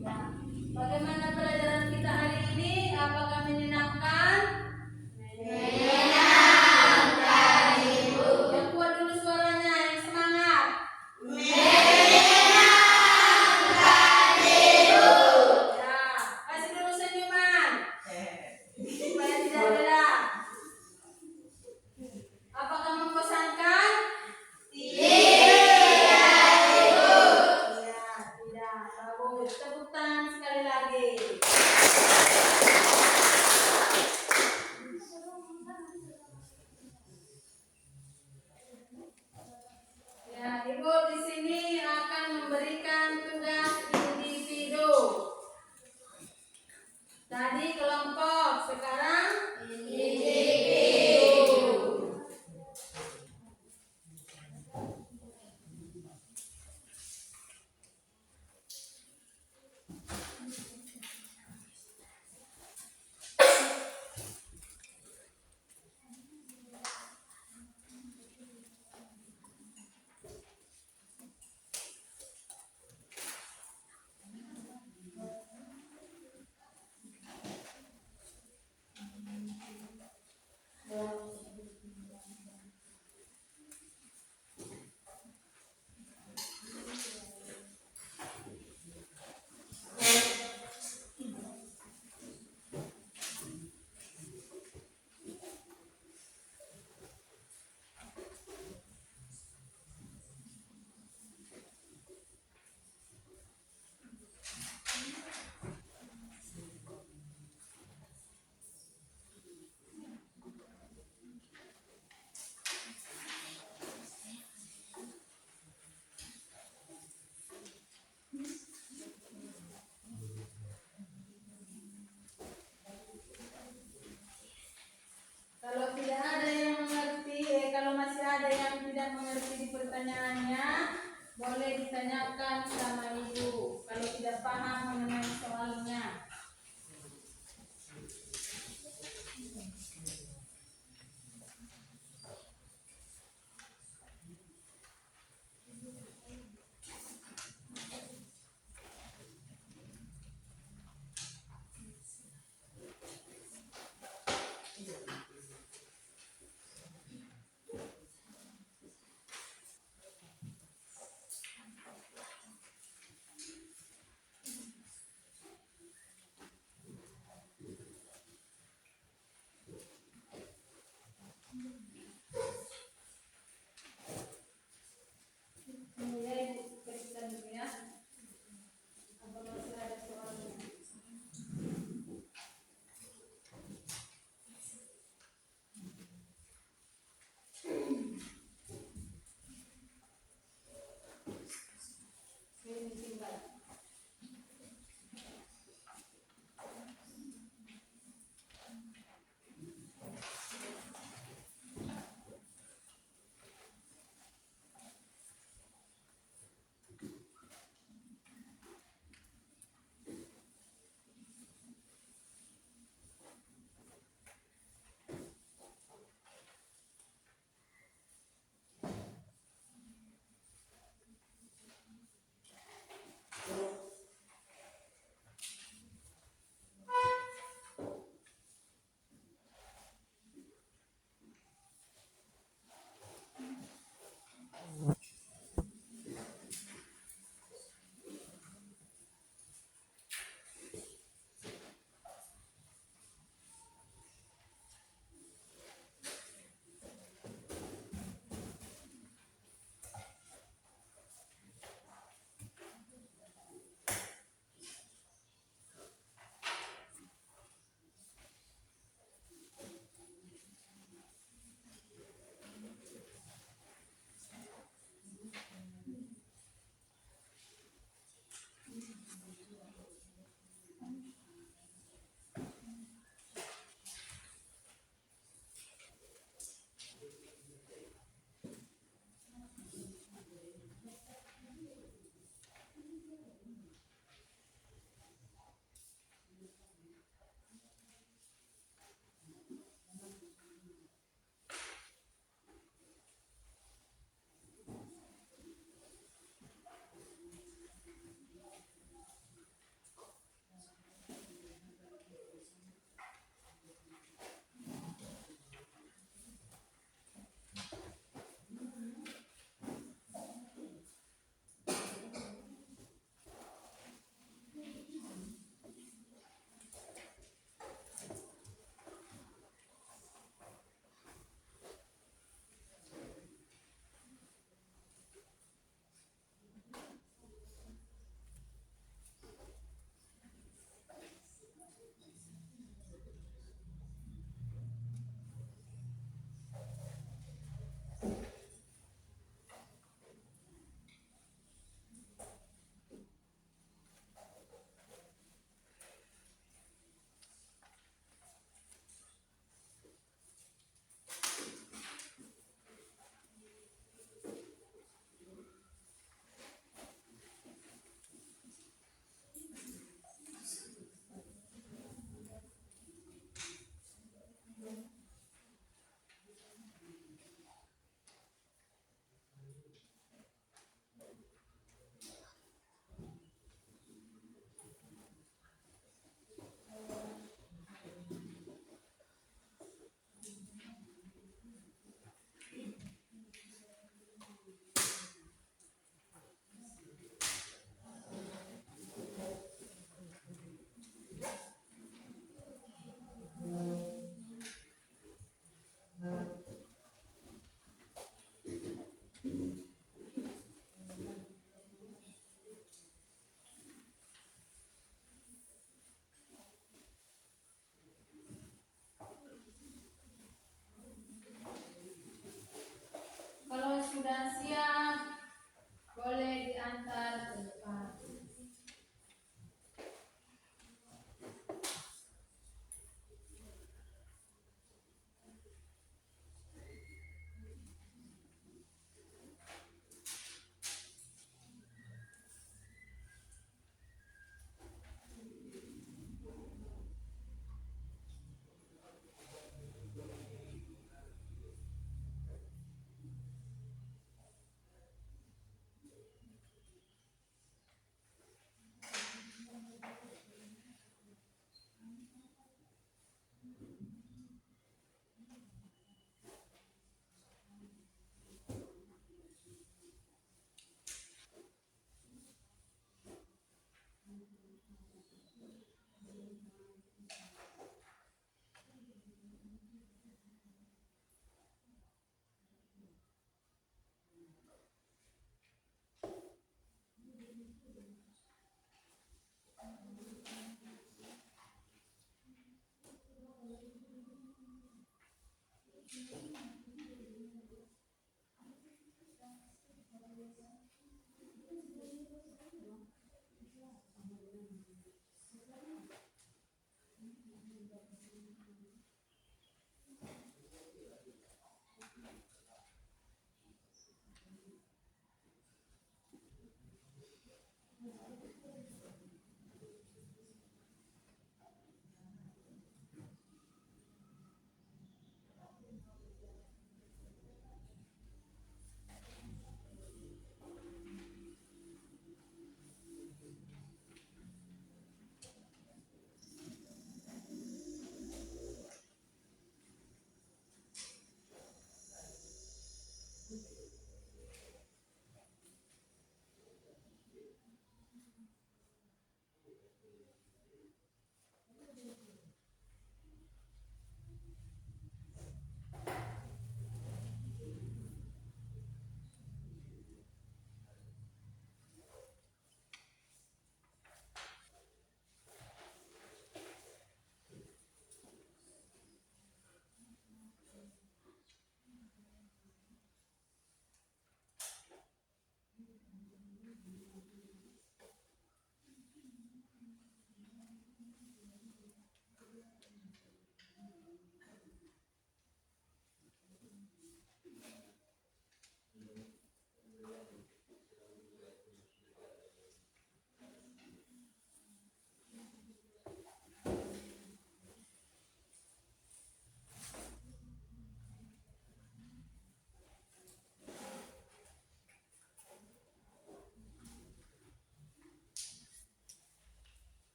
Ya. Bagaimana pelajaran kita hari ini? Apakah menyenangkan? Menyenangkan, Ibu. Yang kuat dulu suaranya, yang semangat. Menyenangkan, Ibu. Ya, kasih dulu senyuman supaya tidak lelah. Apakah membosankan? Tidak, Ibu. Ya, tidak. Bagus. Tepuk tangan sekali lagi. Ya, Ibu di sini akan memberikan tugas individu. Tadi kelompok, sekarang individu. Kalau tidak ada yang mengerti, kalau masih ada yang tidak mengerti di pertanyaannya, boleh ditanyakan sama ibu. Kalau tidak paham mengenai soalnya.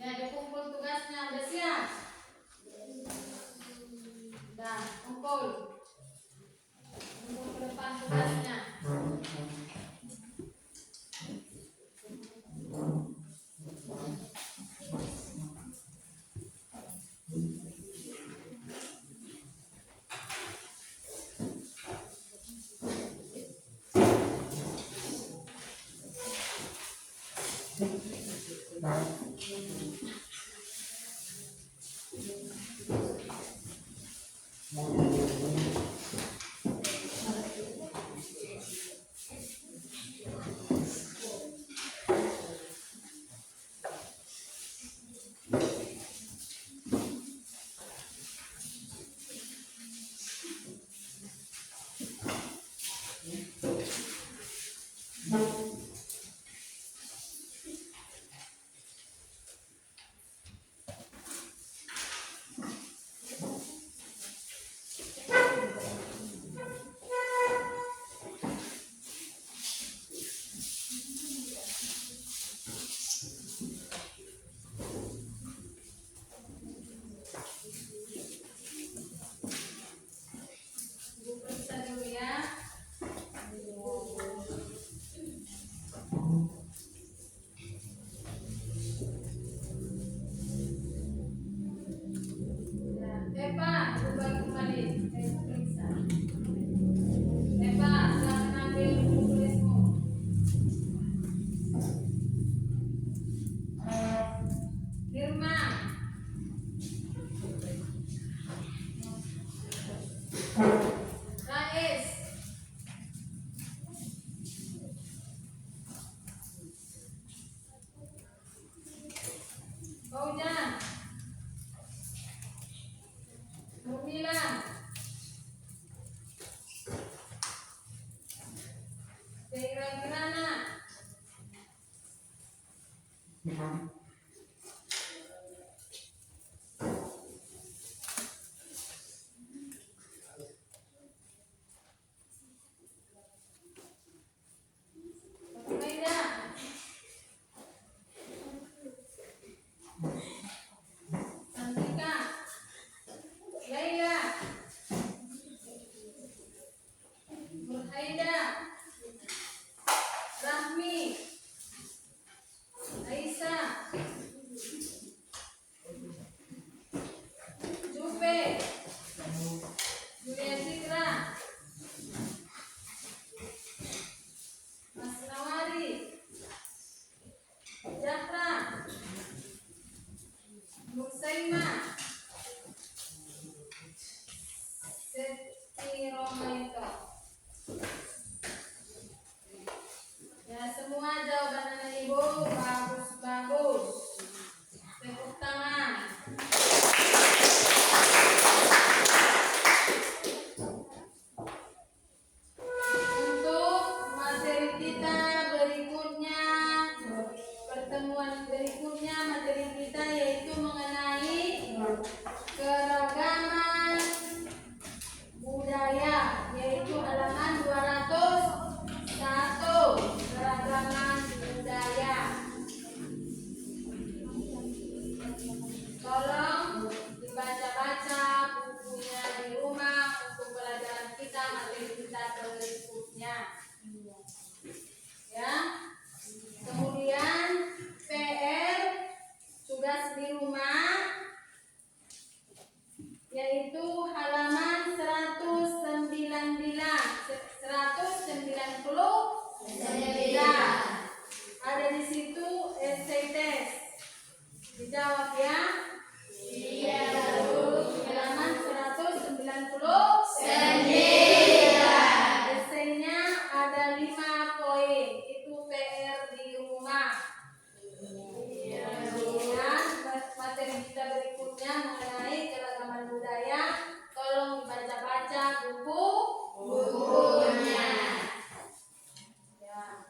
Ya, dikumpul tugasnya, udah siap? Udah, kumpul. Kumpul ke depan tugasnya. Maida, Santika, Laila, Murhaida, Rahmi, Aisyah, Jupe, Julia Citra, Mas Nawari, Jahra, Nursaima, Setiromaito. Ya, semua jawaban anak ibu bagus-bagus. Tepuk tangan. Untuk materi kita berikutnya, pertemuan berikutnya materi kita yaitu mengenai keragaman budaya, yaitu halaman 201, keragaman budaya. Tolong dibaca-baca bukunya di rumah untuk pelajaran kita materi kita berikutnya. Ya. Kemudian PR tugas di rumah yaitu halaman 199. Ada di situ essay test. Dijawab ya. Iya. Halaman 199. Essaynya ada 5 poin. Itu PR di rumah. Kemudian materi kita berikutnya mengenai keragaman budaya. Tolong dibaca-baca bukunya. Ya.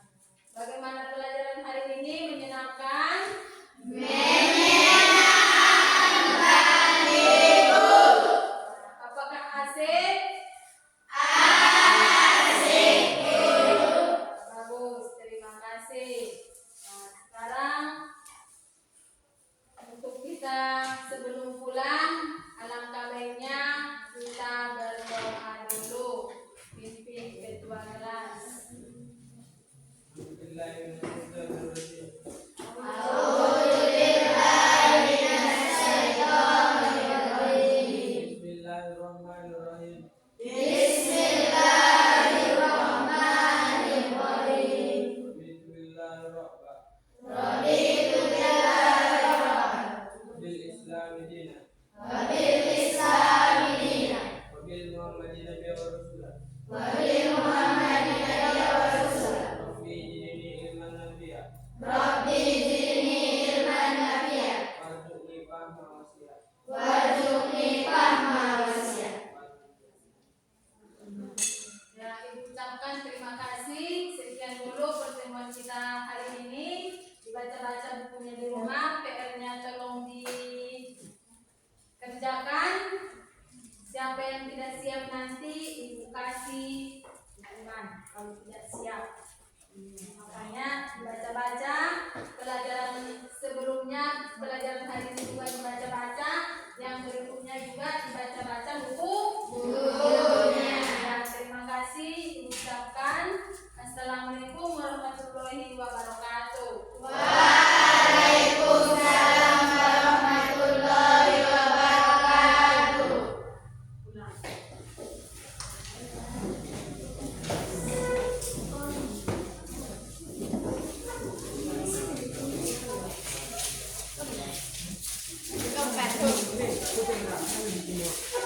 Bagaimana pelajaran hari ini? Menyenangkan? Menyenangkan, Ibu. Apakah asik? Asik, Ibu. Bagus, terima kasih. Nah, sekarang untuk kita sebelum pulang, alangkah baiknya kita berdoa dulu. Pimpin ketua kelas. Bismillahirrahmanirrahim. Bismillahirrahmanirrahim. Raditu billahi Bil Islami dinan. wa bil Islami dinan Wa bil Muhammadin nabiyyan wa rasulan. wa bil Muhammadin nabiyyan wa rasulan. Rabbi zidni ilman nafi'a. Rabbi zidni ilman nafi'a Warzuqni fahma wasi'a. warzuqni fahma wasi'a. Ya, Ibu ucapkan terima kasih. Sekian dulu pertemuan kita hari ini. Dibaca-baca bukunya di rumah. PR-nya tolong dikerjakan. Siapa yang tidak siap nanti Ibu kasih hukuman kalau tidak siap. Makanya dibaca-baca. Pelajaran sebelumnya, pelajaran hari ini juga dibaca-baca. Yang berikutnya juga dibaca-baca bukunya. Ya, terima kasih diucapkan. Assalamualaikum warahmatullahi wabarakatuh. Waalaikumsalam warahmatullahi wabarakatuh. Pulang. Itu